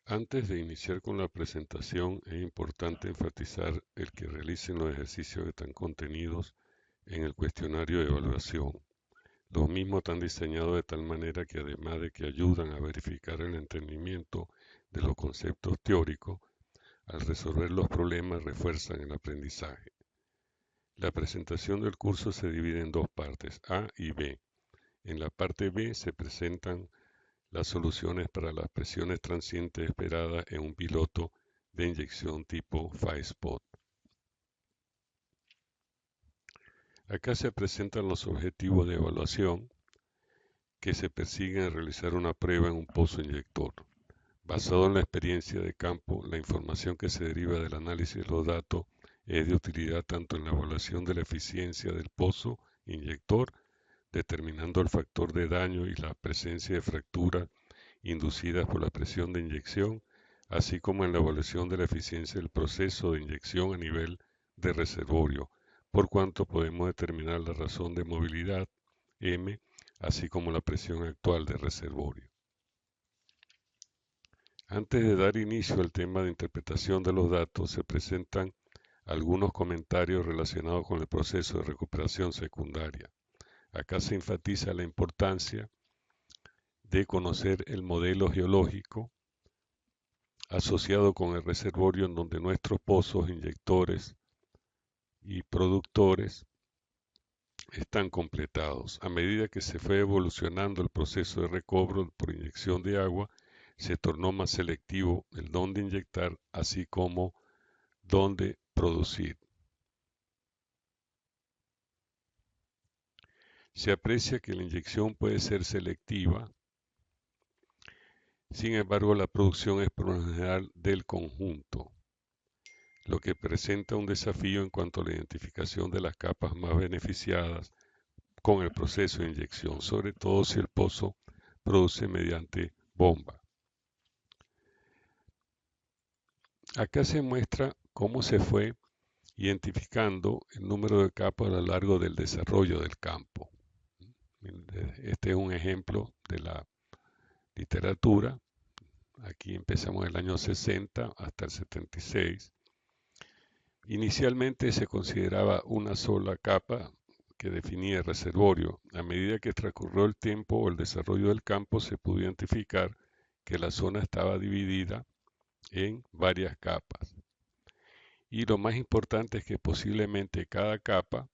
Antes de iniciar con la presentación, es importante enfatizar el que realicen los ejercicios que están contenidos en el cuestionario de evaluación. Los mismos están diseñados de tal manera que además de que ayudan a verificar el entendimiento de los conceptos teóricos, al resolver los problemas refuerzan el aprendizaje. La presentación del curso se divide en dos partes, A y B. En la parte B se presentan las soluciones para las presiones transientes esperadas en un piloto de inyección tipo 5-spot. Acá se presentan los objetivos de evaluación que se persiguen al realizar una prueba en un pozo inyector. Basado en la experiencia de campo, la información que se deriva del análisis de los datos es de utilidad tanto en la evaluación de la eficiencia del pozo inyector, determinando el factor de daño y la presencia de fracturas inducidas por la presión de inyección, así como en la evaluación de la eficiencia del proceso de inyección a nivel de reservorio, por cuanto podemos determinar la razón de movilidad M, así como la presión actual de reservorio. Antes de dar inicio al tema de interpretación de los datos, se presentan algunos comentarios relacionados con el proceso de recuperación secundaria. Acá se enfatiza la importancia de conocer el modelo geológico asociado con el reservorio en donde nuestros pozos, inyectores y productores están completados. A medida que se fue evolucionando el proceso de recobro por inyección de agua, se tornó más selectivo el dónde inyectar, así como dónde producir. Se aprecia que la inyección puede ser selectiva, sin embargo la producción es por lo general del conjunto, lo que presenta un desafío en cuanto a la identificación de las capas más beneficiadas con el proceso de inyección, sobre todo si el pozo produce mediante bomba. Acá se muestra cómo se fue identificando el número de capas a lo largo del desarrollo del campo. Este es un ejemplo de la literatura. Aquí empezamos en el año 60 hasta el 76. Inicialmente se consideraba una sola capa que definía el reservorio. A medida que transcurrió el tiempo o el desarrollo del campo, se pudo identificar que la zona estaba dividida en varias capas. Y lo más importante es que posiblemente cada capa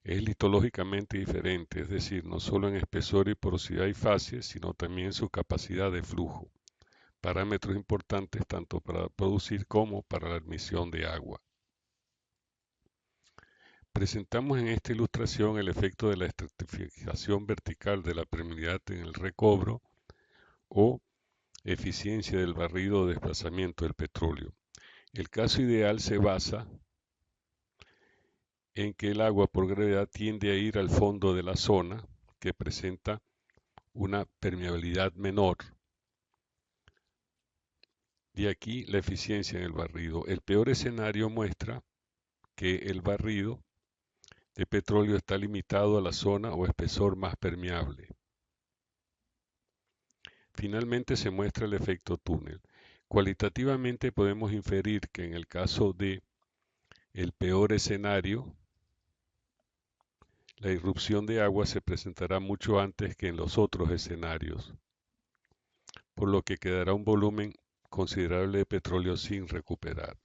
es litológicamente diferente, es decir, no solo en espesor y porosidad y fase, sino también en su capacidad de flujo, parámetros importantes tanto para producir como para la admisión de agua. Presentamos en esta ilustración el efecto de la estratificación vertical de la permeabilidad en el recobro o eficiencia del barrido o desplazamiento del petróleo. El caso ideal se basa en que el agua por gravedad tiende a ir al fondo de la zona que presenta una permeabilidad menor. De aquí la eficiencia en el barrido. El peor escenario muestra que el barrido de petróleo está limitado a la zona o espesor más permeable. Finalmente se muestra el efecto túnel. Cualitativamente podemos inferir que en el caso de el peor escenario, la irrupción de agua se presentará mucho antes que en los otros escenarios, por lo que quedará un volumen considerable de petróleo sin recuperar.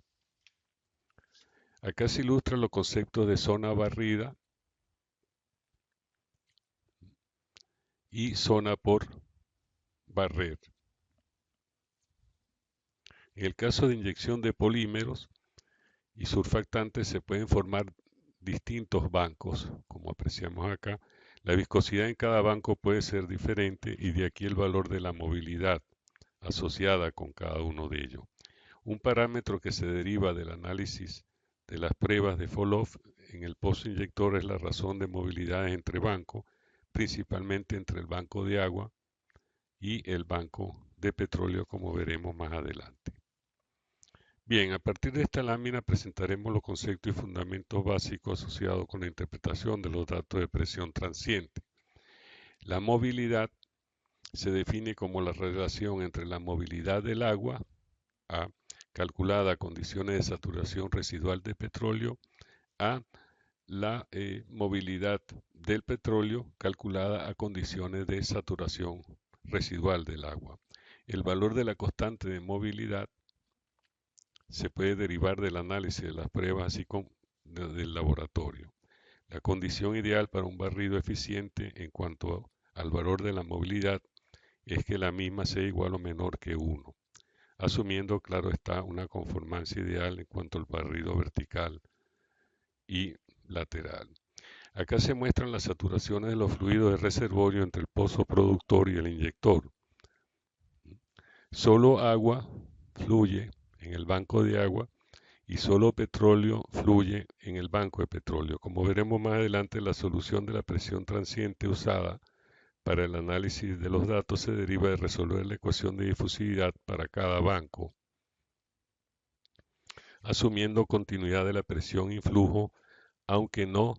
Acá se ilustran los conceptos de zona barrida y zona por barrer. En el caso de inyección de polímeros y surfactantes se pueden formar distintos bancos, como apreciamos acá. La viscosidad en cada banco puede ser diferente y de aquí el valor de la movilidad asociada con cada uno de ellos. Un parámetro que se deriva del análisis de las pruebas de fall-off en el pozo inyector es la razón de movilidad entre bancos, principalmente entre el banco de agua y el banco de petróleo, como veremos más adelante. Bien, a partir de esta lámina presentaremos los conceptos y fundamentos básicos asociados con la interpretación de los datos de presión transiente. La movilidad se define como la relación entre la movilidad del agua, A, calculada a condiciones de saturación residual de petróleo, a la movilidad del petróleo calculada a condiciones de saturación residual del agua. El valor de la constante de movilidad se puede derivar del análisis de las pruebas así como del laboratorio. La condición ideal para un barrido eficiente en cuanto al valor de la movilidad es que la misma sea igual o menor que 1, asumiendo, claro está, una conformancia ideal en cuanto al barrido vertical y lateral. Acá se muestran las saturaciones de los fluidos del reservorio entre el pozo productor y el inyector. Solo agua fluye en el banco de agua y solo petróleo fluye en el banco de petróleo. Como veremos más adelante, la solución de la presión transiente usada para el análisis de los datos se deriva de resolver la ecuación de difusividad para cada banco, asumiendo continuidad de la presión y flujo, aunque no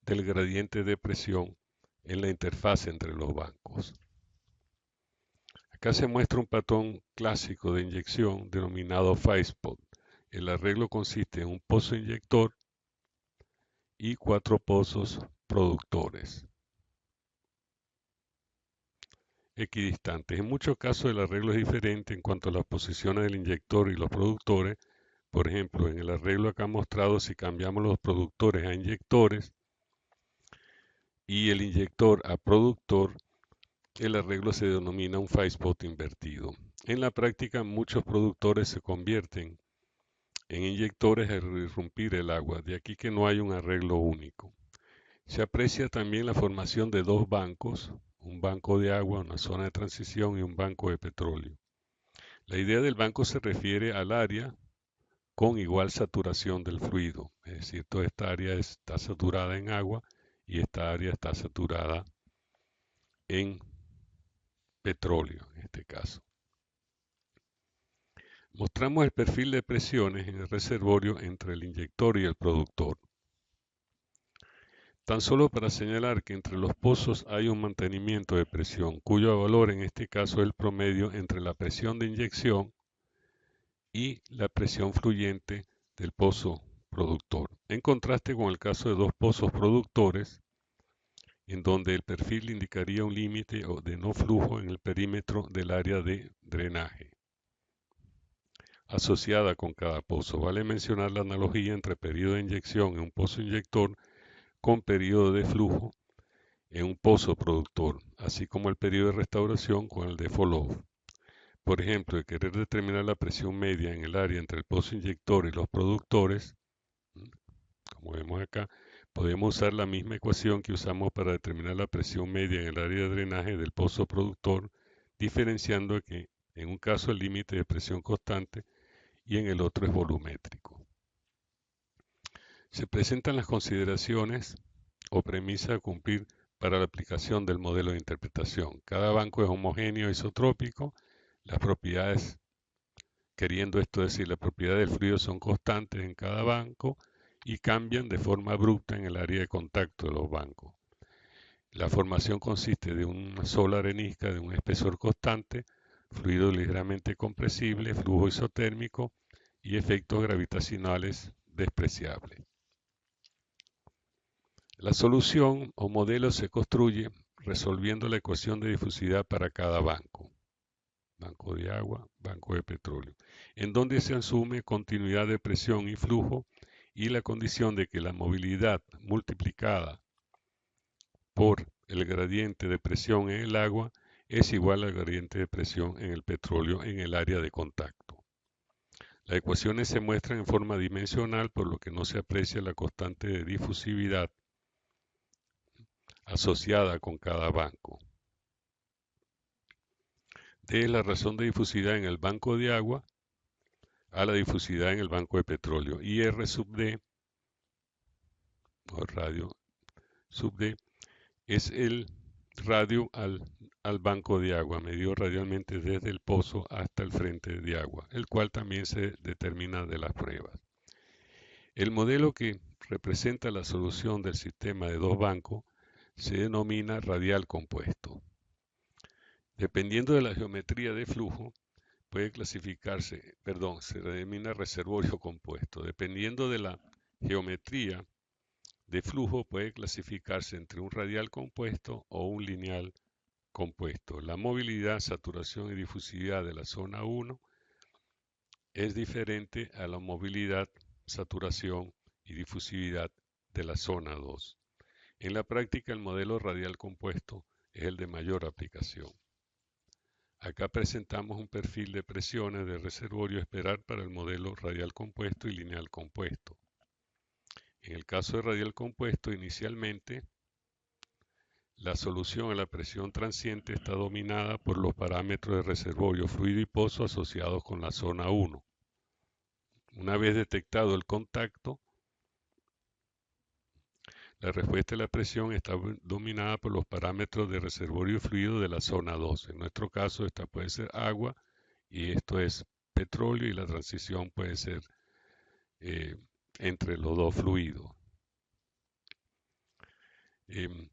del gradiente de presión en la interfaz entre los bancos. Acá se muestra un patrón clásico de inyección denominado Firespot. El arreglo consiste en un pozo inyector y 4 pozos productores equidistantes. En muchos casos el arreglo es diferente en cuanto a las posiciones del inyector y los productores. Por ejemplo, en el arreglo acá mostrado, si cambiamos los productores a inyectores y el inyector a productor, el arreglo se denomina un Firespot invertido. En la práctica, muchos productores se convierten en inyectores al irrumpir el agua, de aquí que no hay un arreglo único. Se aprecia también la formación de dos bancos, un banco de agua, una zona de transición y un banco de petróleo. La idea del banco se refiere al área con igual saturación del fluido, es decir, toda esta área está saturada en agua y esta área está saturada en petróleo, en este caso. Mostramos el perfil de presiones en el reservorio entre el inyector y el productor. Tan solo para señalar que entre los pozos hay un mantenimiento de presión, cuyo valor en este caso es el promedio entre la presión de inyección y la presión fluyente del pozo productor. En contraste con el caso de dos pozos productores, en donde el perfil indicaría un límite de no flujo en el perímetro del área de drenaje asociada con cada pozo. Vale mencionar la analogía entre periodo de inyección en un pozo inyector con periodo de flujo en un pozo productor, así como el periodo de restauración con el de follow. Por ejemplo, el querer determinar la presión media en el área entre el pozo inyector y los productores, como vemos acá, podemos usar la misma ecuación que usamos para determinar la presión media en el área de drenaje del pozo productor, diferenciando que en un caso el límite de presión constante y en el otro es volumétrico. Se presentan las consideraciones o premisas a cumplir para la aplicación del modelo de interpretación. Cada banco es homogéneo isotrópico, las propiedades, queriendo esto decir, las propiedades del fluido son constantes en cada banco y cambian de forma abrupta en el área de contacto de los bancos. La formación consiste de una sola arenisca de un espesor constante, fluido ligeramente compresible, flujo isotérmico y efectos gravitacionales despreciables. La solución o modelo se construye resolviendo la ecuación de difusividad para cada banco, banco de agua, banco de petróleo, en donde se asume continuidad de presión y flujo y la condición de que la movilidad multiplicada por el gradiente de presión en el agua es igual al gradiente de presión en el petróleo en el área de contacto. Las ecuaciones se muestran en forma dimensional, por lo que no se aprecia la constante de difusividad asociada con cada banco. D es la razón de difusividad en el banco de agua a la difusividad en el banco de petróleo. Y R sub D, o radio sub D, es el radio al banco de agua, medido radialmente desde el pozo hasta el frente de agua, el cual también se determina de las pruebas. El modelo que representa la solución del sistema de dos bancos se denomina radial compuesto. Dependiendo de la geometría de flujo, se denomina reservorio compuesto. Dependiendo de la geometría de flujo, puede clasificarse entre un radial compuesto o un lineal compuesto. La movilidad, saturación y difusividad de la zona 1 es diferente a la movilidad, saturación y difusividad de la zona 2. En la práctica, el modelo radial compuesto es el de mayor aplicación. Acá presentamos un perfil de presiones de reservorio a esperar para el modelo radial compuesto y lineal compuesto. En el caso de radial compuesto, inicialmente, la solución a la presión transiente está dominada por los parámetros de reservorio, fluido y pozo asociados con la zona 1. Una vez detectado el contacto, la respuesta de la presión está dominada por los parámetros de reservorio fluido de la zona 2. En nuestro caso, esta puede ser agua y esto es petróleo y la transición puede ser entre los dos fluidos. En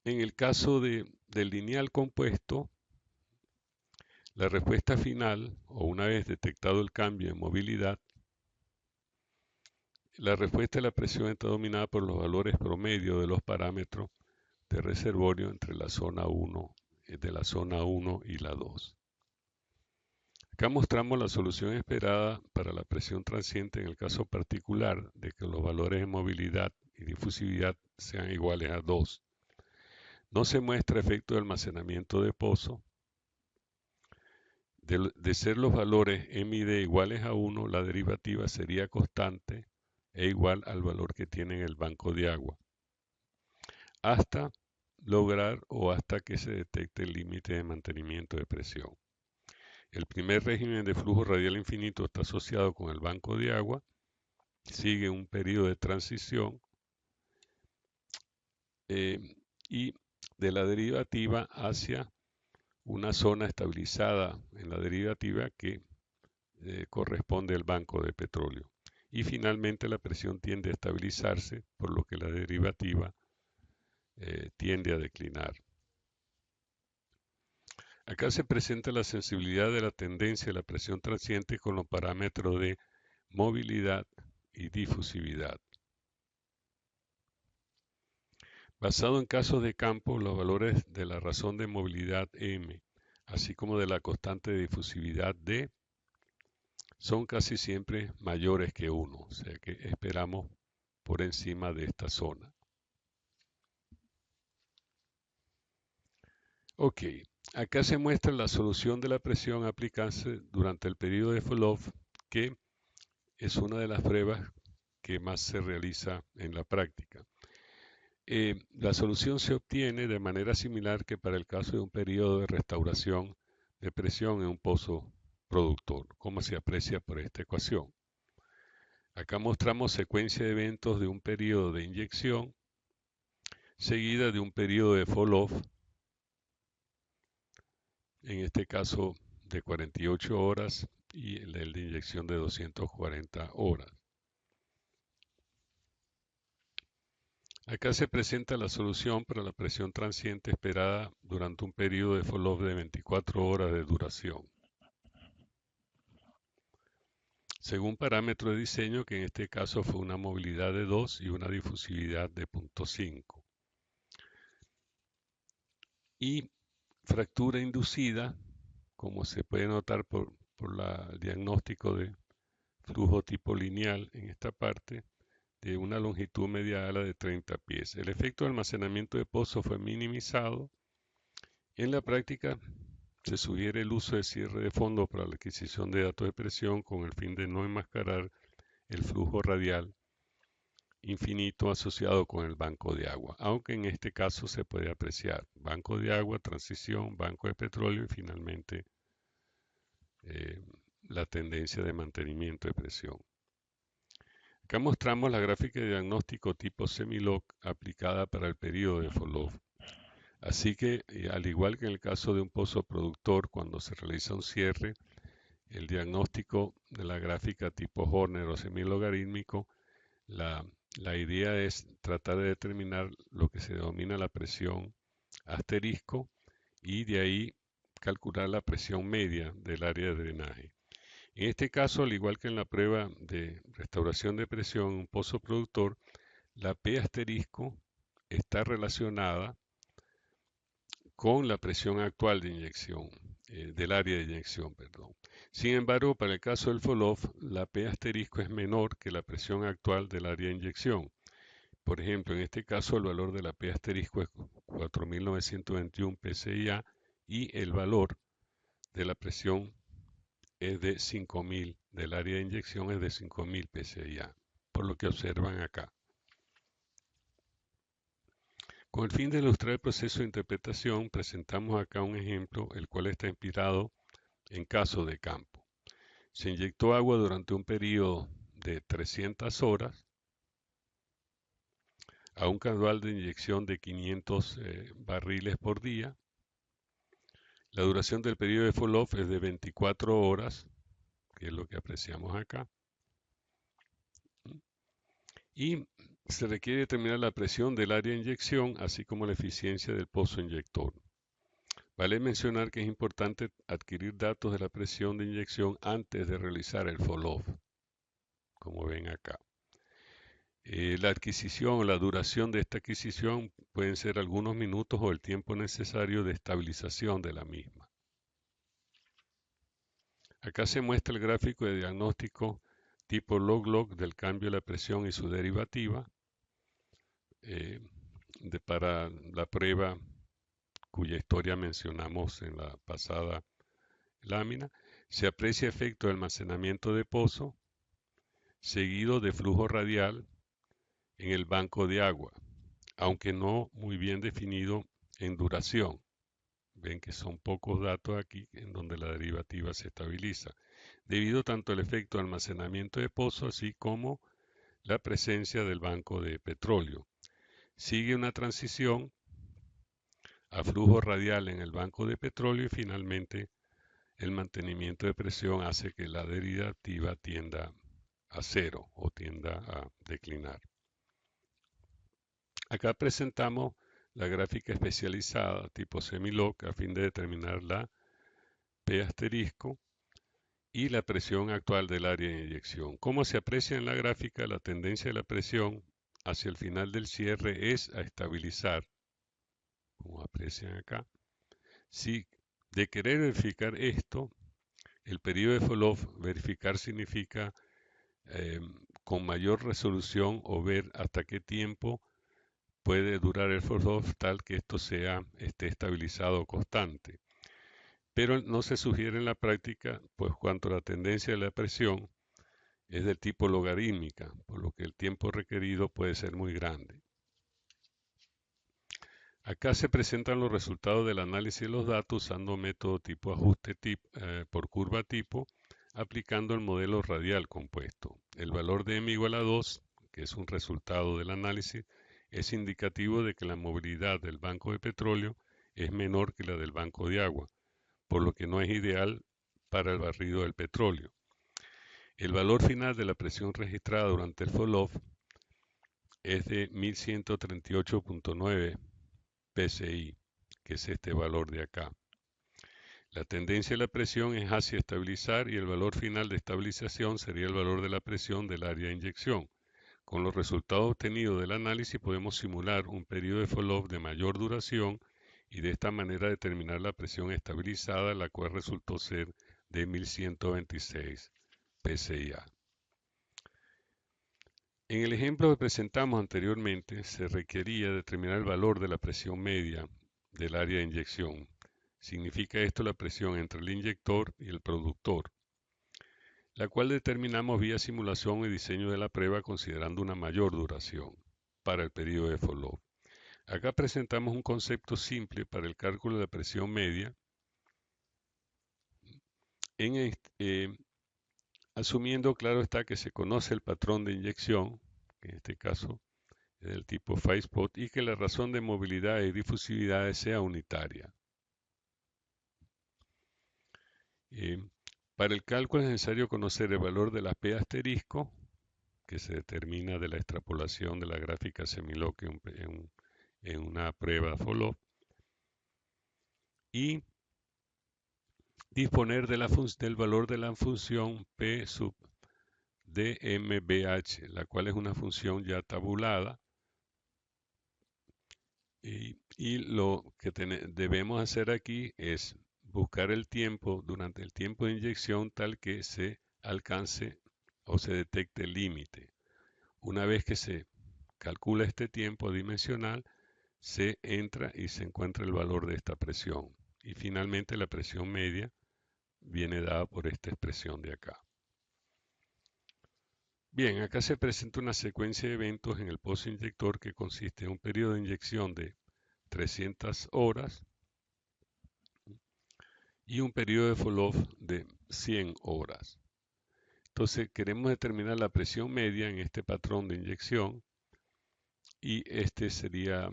el caso del lineal compuesto, la respuesta final, o una vez detectado el cambio en movilidad, la respuesta de la presión está dominada por los valores promedio de los parámetros de reservorio entre la zona 1, de la zona 1 y la 2. Acá mostramos la solución esperada para la presión transiente en el caso particular de que los valores de movilidad y difusividad sean iguales a 2. No se muestra efecto de almacenamiento de pozo. De ser los valores M y D iguales a 1, la derivativa sería constante e igual al valor que tiene en el banco de agua, hasta lograr o hasta que se detecte el límite de mantenimiento de presión. El primer régimen de flujo radial infinito está asociado con el banco de agua, sigue un periodo de transición y de la derivativa hacia una zona estabilizada en la derivativa que corresponde al banco de petróleo. Y finalmente la presión tiende a estabilizarse, por lo que la derivativa tiende a declinar. Acá se presenta la sensibilidad de la tendencia de la presión transiente con los parámetros de movilidad y difusividad. Basado en casos de campo, los valores de la razón de movilidad M, así como de la constante de difusividad D, son casi siempre mayores que 1, o sea que esperamos por encima de esta zona. Ok, acá se muestra la solución de la presión a aplicarse durante el periodo de fall-off, que es una de las pruebas que más se realiza en la práctica. La solución se obtiene de manera similar que para el caso de un periodo de restauración de presión en un pozo productor, como se aprecia por esta ecuación. Acá mostramos secuencia de eventos de un periodo de inyección seguida de un periodo de fall-off, en este caso de 48 horas y el de inyección de 240 horas. Acá se presenta la solución para la presión transiente esperada durante un periodo de fall-off de 24 horas de duración, según parámetro de diseño, que en este caso fue una movilidad de 2 y una difusividad de 0.5. Y fractura inducida, como se puede notar por el diagnóstico de flujo tipo lineal en esta parte, de una longitud media ala de 30 pies. El efecto de almacenamiento de pozo fue minimizado. En la práctica se sugiere el uso de cierre de fondo para la adquisición de datos de presión con el fin de no enmascarar el flujo radial infinito asociado con el banco de agua, aunque en este caso se puede apreciar banco de agua, transición, banco de petróleo y finalmente la tendencia de mantenimiento de presión. Acá mostramos la gráfica de diagnóstico tipo semi-log aplicada para el periodo de fall-off. Así que, al igual que en el caso de un pozo productor, cuando se realiza un cierre, el diagnóstico de la gráfica tipo Horner o semi-logarítmico, la idea es tratar de determinar lo que se denomina la presión asterisco y de ahí calcular la presión media del área de drenaje. En este caso, al igual que en la prueba de restauración de presión en un pozo productor, la P asterisco está relacionada con la presión actual de inyección, del área de inyección, perdón. Sin embargo, para el caso del fall-off, la P asterisco es menor que la presión actual del área de inyección. Por ejemplo, en este caso el valor de la P asterisco es 4.921 pSI y el valor de la presión es de 5.000, del área de inyección es de 5.000 pSI, por lo que observan acá. Con el fin de ilustrar el proceso de interpretación, presentamos acá un ejemplo, el cual está inspirado en caso de campo. Se inyectó agua durante un periodo de 300 horas a un caudal de inyección de 500 barriles por día. La duración del periodo de fall-off es de 24 horas, que es lo que apreciamos acá. Y se requiere determinar la presión del área de inyección, así como la eficiencia del pozo inyector. Vale mencionar que es importante adquirir datos de la presión de inyección antes de realizar el fall-off, como ven acá. La adquisición o la duración de esta adquisición pueden ser algunos minutos o el tiempo necesario de estabilización de la misma. Acá se muestra el gráfico de diagnóstico tipo log-log del cambio de la presión y su derivativa para la prueba cuya historia mencionamos en la pasada lámina. Se aprecia efecto de almacenamiento de pozo seguido de flujo radial en el banco de agua, aunque no muy bien definido en duración. Ven que son pocos datos aquí en donde la derivativa se estabiliza, debido tanto al efecto de almacenamiento de pozo así como la presencia del banco de petróleo. Sigue una transición a flujo radial en el banco de petróleo y finalmente el mantenimiento de presión hace que la derivativa tienda a cero o tienda a declinar. Acá presentamos la gráfica especializada tipo semilog a fin de determinar la P asterisco y la presión actual del área de inyección. Como se aprecia en la gráfica, la tendencia de la presión hacia el final del cierre es a estabilizar, como aprecian acá. Si de querer verificar esto, el periodo de fall-off, verificar significa con mayor resolución o ver hasta qué tiempo puede durar el fall-off tal que esto esté estabilizado constante. Pero no se sugiere en la práctica, pues cuanto la tendencia de la presión es del tipo logarítmica, por lo que el tiempo requerido puede ser muy grande. Acá se presentan los resultados del análisis de los datos usando método tipo ajuste por curva tipo, aplicando el modelo radial compuesto. El valor de m igual a 2, que es un resultado del análisis, es indicativo de que la movilidad del banco de petróleo es menor que la del banco de agua, por lo que no es ideal para el barrido del petróleo. El valor final de la presión registrada durante el fall-off es de 1138.9 psi, que es este valor de acá. La tendencia de la presión es hacia estabilizar y el valor final de estabilización sería el valor de la presión del área de inyección. Con los resultados obtenidos del análisis podemos simular un periodo de fall-off de mayor duración y de esta manera determinar la presión estabilizada, la cual resultó ser de 1126 pSI. En el ejemplo que presentamos anteriormente, se requería determinar el valor de la presión media del área de inyección. Significa esto la presión entre el inyector y el productor, la cual determinamos vía simulación y diseño de la prueba considerando una mayor duración para el periodo de fall-off. Acá presentamos un concepto simple para el cálculo de la presión media, asumiendo, claro está, que se conoce el patrón de inyección, que en este caso es del tipo Phi-Spot, y que la razón de movilidad y difusividad sea unitaria. Para el cálculo es necesario conocer el valor de la P asterisco, que se determina de la extrapolación de la gráfica semilog en una prueba follow, y disponer del valor de la función P sub dmbh, la cual es una función ya tabulada, y lo que debemos hacer aquí es buscar el tiempo durante el tiempo de inyección tal que se alcance o se detecte el límite. Una vez que se calcula este tiempo dimensional, se entra y se encuentra el valor de esta presión. Y finalmente la presión media viene dada por esta expresión de acá. Bien, acá se presenta una secuencia de eventos en el pozo inyector que consiste en un periodo de inyección de 300 horas y un periodo de follow-up de 100 horas. Entonces queremos determinar la presión media en este patrón de inyección y este sería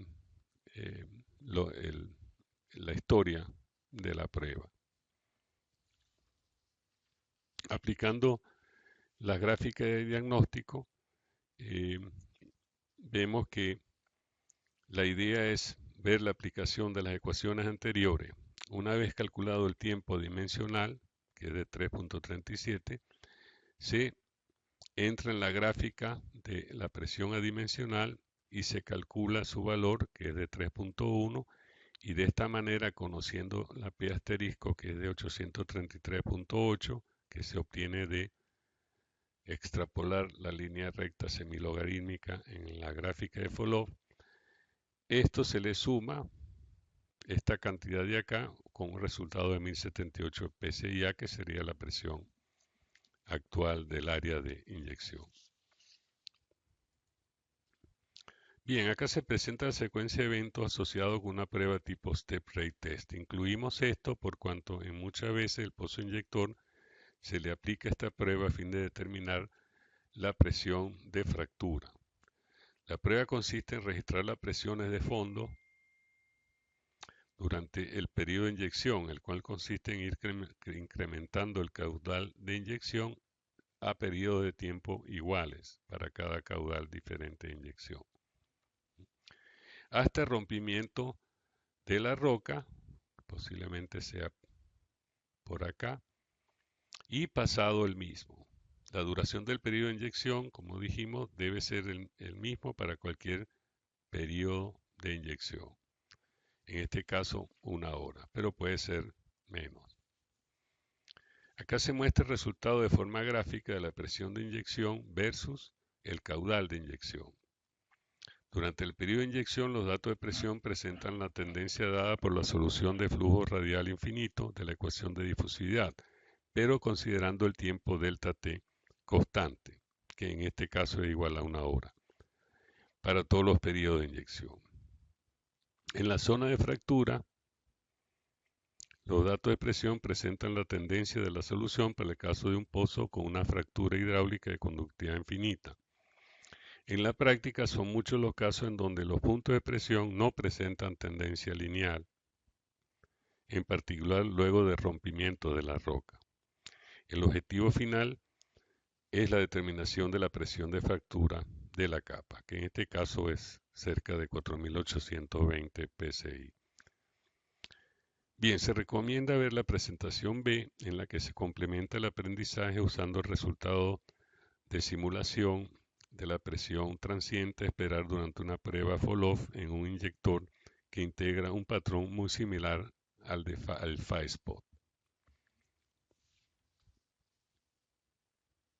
eh, la historia de la prueba. Aplicando la gráfica de diagnóstico, vemos que la idea es ver la aplicación de las ecuaciones anteriores. Una vez calculado el tiempo dimensional, que es de 3.37, se entra en la gráfica de la presión adimensional y se calcula su valor, que es de 3.1, y de esta manera, conociendo la P asterisco, que es de 833.8, que se obtiene de extrapolar la línea recta semilogarítmica en la gráfica de follow, esto se le suma esta cantidad de acá con un resultado de 1078 pSI, que sería la presión actual del área de inyección. Bien, acá se presenta la secuencia de eventos asociados con una prueba tipo Step Rate Test. Incluimos esto por cuanto en muchas veces el pozo inyector se le aplica esta prueba a fin de determinar la presión de fractura. La prueba consiste en registrar las presiones de fondo durante el periodo de inyección, el cual consiste en ir incrementando el caudal de inyección a periodos de tiempo iguales para cada caudal diferente de inyección, hasta el rompimiento de la roca, posiblemente sea por acá, y pasado el mismo. La duración del periodo de inyección, como dijimos, debe ser el mismo para cualquier periodo de inyección. En este caso, 1 hora, pero puede ser menos. Acá se muestra el resultado de forma gráfica de la presión de inyección versus el caudal de inyección. Durante el periodo de inyección, los datos de presión presentan la tendencia dada por la solución de flujo radial infinito de la ecuación de difusividad, pero considerando el tiempo delta t constante, que en este caso es igual a 1 hora, para todos los periodos de inyección. En la zona de fractura, los datos de presión presentan la tendencia de la solución para el caso de un pozo con una fractura hidráulica de conductividad infinita. En la práctica son muchos los casos en donde los puntos de presión no presentan tendencia lineal, en particular luego de rompimiento de la roca. El objetivo final es la determinación de la presión de fractura de la capa, que en este caso es cerca de 4.820 psi. Bien, se recomienda ver la presentación B, en la que se complementa el aprendizaje usando el resultado de simulación de la presión transiente a esperar durante una prueba follow-up en un inyector que integra un patrón muy similar al FISPOT.